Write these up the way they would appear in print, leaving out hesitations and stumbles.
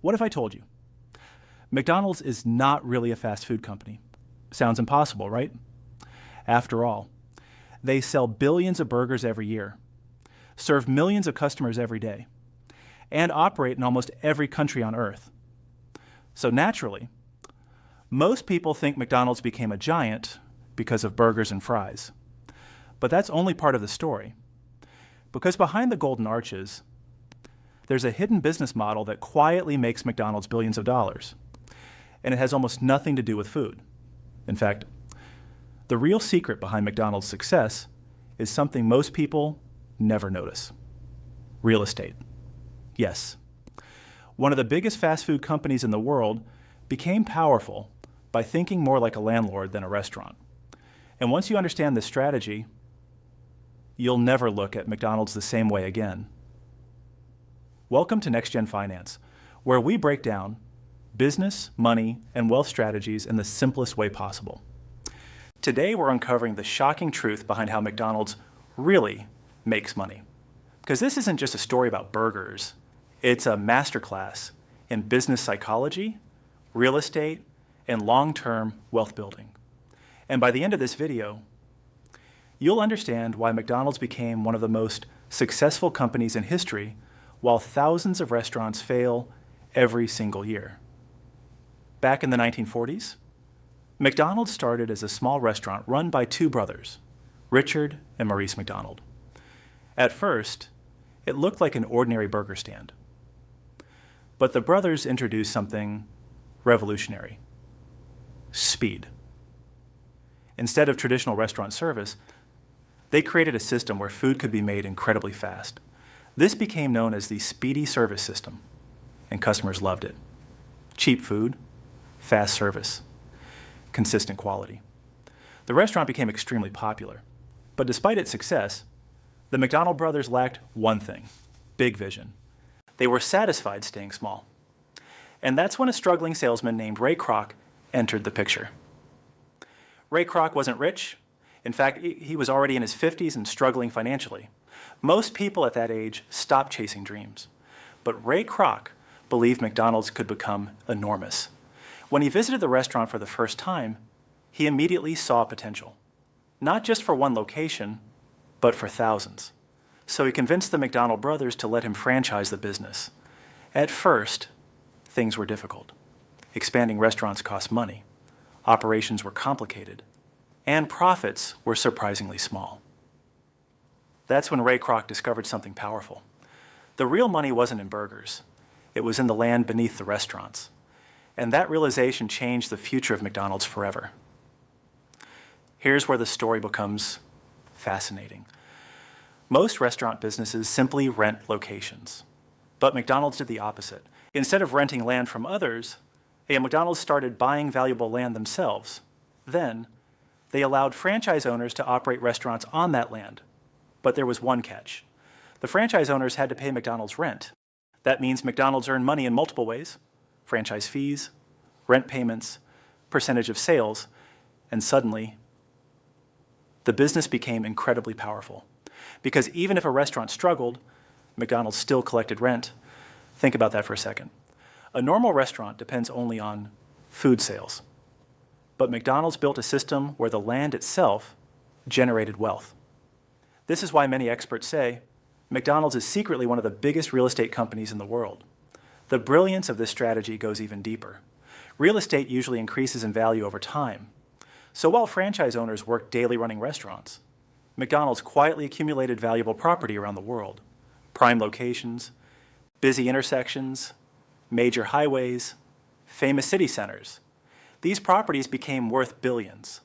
What if I told you? McDonald's is not really a fast food company. Sounds impossible, right? After all, they sell billions of burgers every year, serve millions of customers every day, and operate in almost every country on earth. So naturally, most people think McDonald's became a giant because of burgers and fries. But that's only part of the story. Because behind the golden arches, there's a hidden business model that quietly makes McDonald's billions of dollars. And it has almost nothing to do with food. In fact, the real secret behind McDonald's success is something most people never notice: real estate. Yes, one of the biggest fast food companies in the world became powerful by thinking more like a landlord than a restaurant. And once you understand this strategy, you'll never look at McDonald's the same way again. Welcome to Next Gen Finance, where we break down business, money, and wealth strategies in the simplest way possible. Today, we're uncovering the shocking truth behind how McDonald's really makes money. Because this isn't just a story about burgers. It's a masterclass in business psychology, real estate, and long-term wealth building. And by the end of this video, you'll understand why McDonald's became one of the most successful companies in history, while thousands of restaurants fail every single year. Back in the 1940s, McDonald's started as a small restaurant run by two brothers, Richard and Maurice McDonald. At first, it looked like an ordinary burger stand. But the brothers introduced something revolutionary: speed. Instead of traditional restaurant service, they created a system where food could be made incredibly fast. This became known as the speedy service system, and customers loved it. Cheap food, fast service, consistent quality. The restaurant became extremely popular, but despite its success, the McDonald brothers lacked one thing: big vision. They were satisfied staying small. And that's when a struggling salesman named Ray Kroc entered the picture. Ray Kroc wasn't rich. In fact, he was already in his 50s and struggling financially. Most people at that age stopped chasing dreams. But Ray Kroc believed McDonald's could become enormous. When he visited the restaurant for the first time, he immediately saw potential. Not just for one location, but for thousands. So he convinced the McDonald brothers to let him franchise the business. At first, things were difficult. Expanding restaurants cost money, operations were complicated, and profits were surprisingly small. That's when Ray Kroc discovered something powerful. The real money wasn't in burgers. It was in the land beneath the restaurants. And that realization changed the future of McDonald's forever. Here's where the story becomes fascinating. Most restaurant businesses simply rent locations, but McDonald's did the opposite. Instead of renting land from others, McDonald's started buying valuable land themselves. Then, they allowed franchise owners to operate restaurants on that land. But there was one catch. The franchise owners had to pay McDonald's rent. That means McDonald's earned money in multiple ways: franchise fees, rent payments, percentage of sales, and suddenly, the business became incredibly powerful. Because even if a restaurant struggled, McDonald's still collected rent. Think about that for a second. A normal restaurant depends only on food sales. But McDonald's built a system where the land itself generated wealth. This is why many experts say McDonald's is secretly one of the biggest real estate companies in the world. The brilliance of this strategy goes even deeper. Real estate usually increases in value over time. So while franchise owners work daily running restaurants, McDonald's quietly accumulated valuable property around the world: prime locations, busy intersections, major highways, famous city centers. These properties became worth billions.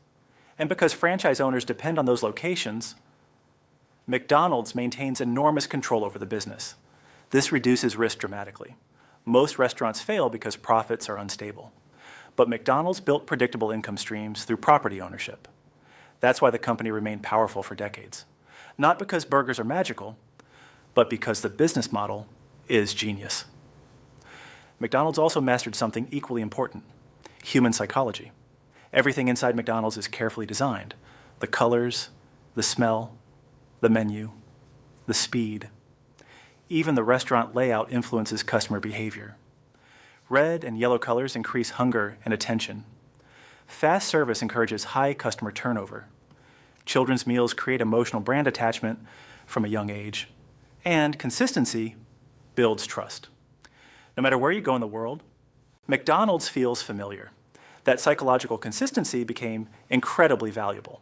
And because franchise owners depend on those locations, McDonald's maintains enormous control over the business. This reduces risk dramatically. Most restaurants fail because profits are unstable. But McDonald's built predictable income streams through property ownership. That's why the company remained powerful for decades. Not because burgers are magical, but because the business model is genius. McDonald's also mastered something equally important: human psychology. Everything inside McDonald's is carefully designed: the colors, the smell, the menu, the speed. Even the restaurant layout influences customer behavior. Red and yellow colors increase hunger and attention. Fast service encourages high customer turnover. Children's meals create emotional brand attachment from a young age. And consistency builds trust. No matter where you go in the world, McDonald's feels familiar. That psychological consistency became incredibly valuable.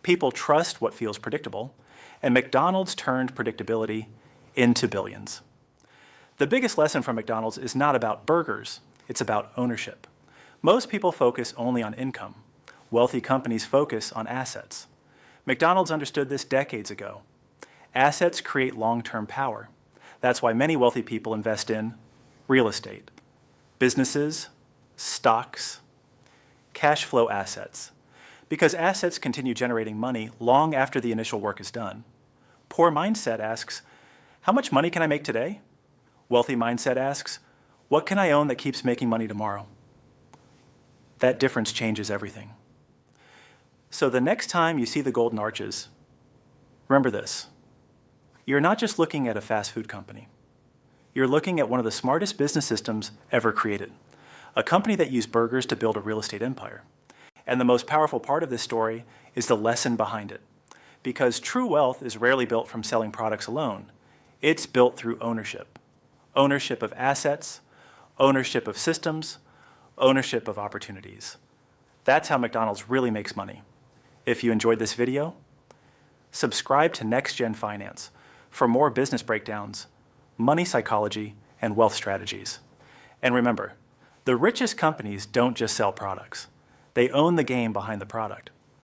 People trust what feels predictable, and McDonald's turned predictability into billions. The biggest lesson from McDonald's is not about burgers, it's about ownership. Most people focus only on income. Wealthy companies focus on assets. McDonald's understood this decades ago. Assets create long-term power. That's why many wealthy people invest in real estate, businesses, stocks, cash flow assets, because assets continue generating money long after the initial work is done. Poor mindset asks, how much money can I make today? Wealthy mindset asks, what can I own that keeps making money tomorrow? That difference changes everything. So the next time you see the golden arches, remember this. You're not just looking at a fast food company. You're looking at one of the smartest business systems ever created, a company that used burgers to build a real estate empire. And the most powerful part of this story is the lesson behind it. Because true wealth is rarely built from selling products alone. It's built through ownership. Ownership of assets, ownership of systems, ownership of opportunities. That's how McDonald's really makes money. If you enjoyed this video, subscribe to Next Gen Finance for more business breakdowns, money psychology, and wealth strategies. And remember, the richest companies don't just sell products. They own the game behind the product.